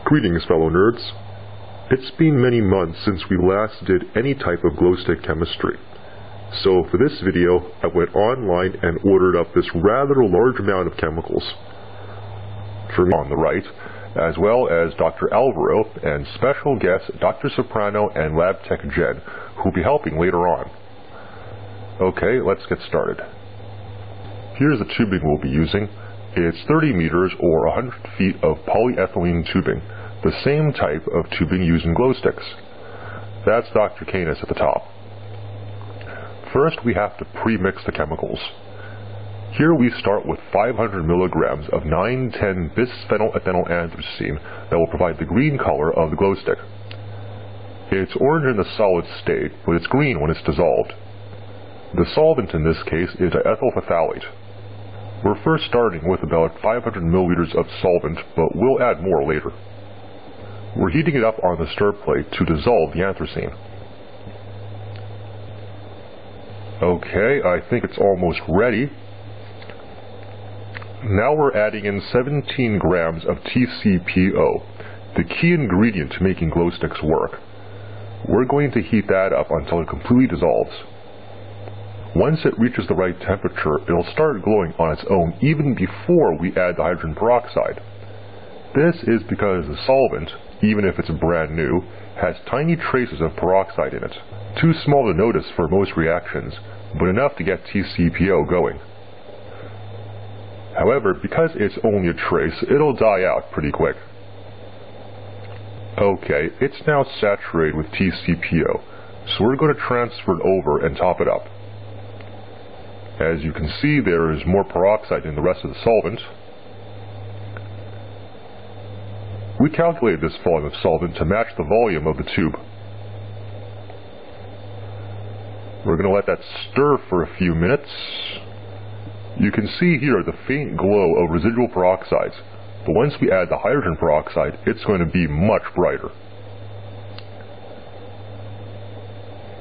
Greetings, fellow nerds. It's been many months since we last did any type of glowstick chemistry. So for this video, I went online and ordered up this rather large amount of chemicals. For me on the right, as well as Dr. Alvaro and special guests Dr. Soprano and Lab Tech Jen, who'll be helping later on. Okay, let's get started. Here's the tubing we'll be using. It's 30 meters or 100 feet of polyethylene tubing, the same type of tubing used in glow sticks. That's Dr. Canis at the top. First, we have to pre-mix the chemicals. Here we start with 500 milligrams of 9,10 bisphenol-ethynyl anthracene that will provide the green color of the glow stick. It's orange in the solid state, but it's green when it's dissolved. The solvent in this case is diethyl phthalate. We're first starting with about 500 milliliters of solvent, but we'll add more later. We're heating it up on the stir plate to dissolve the anthracene. Okay, I think it's almost ready. Now we're adding in 17 grams of TCPO, the key ingredient to making glow sticks work. We're going to heat that up until it completely dissolves. Once it reaches the right temperature, it'll start glowing on its own even before we add the hydrogen peroxide. This is because the solvent, even if it's brand new, has tiny traces of peroxide in it. Too small to notice for most reactions, but enough to get TCPO going. However, because it's only a trace, it'll die out pretty quick. Okay, it's now saturated with TCPO, so we're going to transfer it over and top it up. As you can see, there is more peroxide in the rest of the solvent. We calculated this volume of solvent to match the volume of the tube. We're going to let that stir for a few minutes. You can see here the faint glow of residual peroxides, but once we add the hydrogen peroxide, it's going to be much brighter.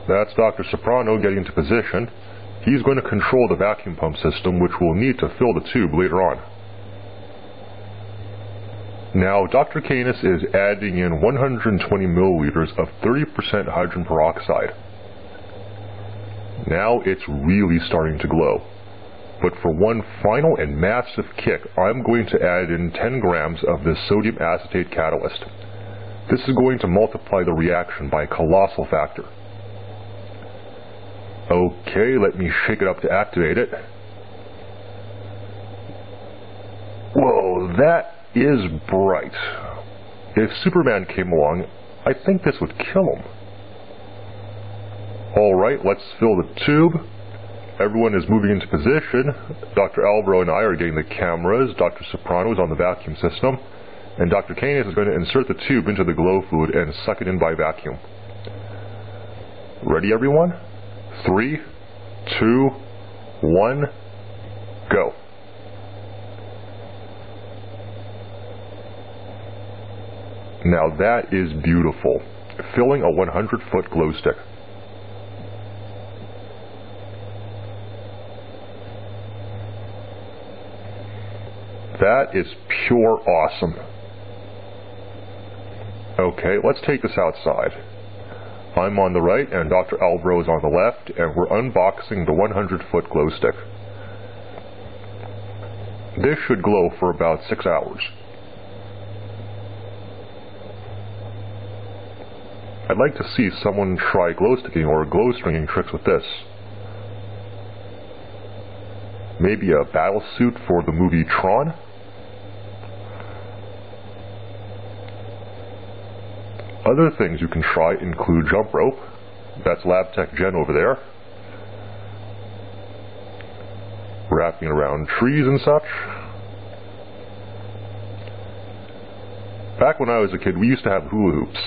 That's Dr. Soprano getting into position. He's going to control the vacuum pump system, which we'll need to fill the tube later on. Now, Dr. Canis is adding in 120 milliliters of 30% hydrogen peroxide. Now it's really starting to glow. But for one final and massive kick, I'm going to add in 10 grams of this sodium acetate catalyst. This is going to multiply the reaction by a colossal factor. Okay, let me shake it up to activate it. Whoa, that is bright. If Superman came along, I think this would kill him. Alright, let's fill the tube. Everyone is moving into position. Dr. Alvaro and I are getting the cameras, Dr. Soprano is on the vacuum system, and Dr. Canis is going to insert the tube into the glow fluid and suck it in by vacuum. Ready, everyone? 3, 2, 1, go. Now that is beautiful, filling a 100-foot glow stick. That is pure awesome. Okay, let's take this outside. I'm on the right and Dr. Alvaro is on the left, and we're unboxing the 100-foot glow stick. This should glow for about 6 hours. I'd like to see someone try glow sticking or glow stringing tricks with this. Maybe a battle suit for the movie Tron? Other things you can try include jump rope. That's Lab Tech Jen over there. Wrapping around trees and such. Back when I was a kid, we used to have hula hoops.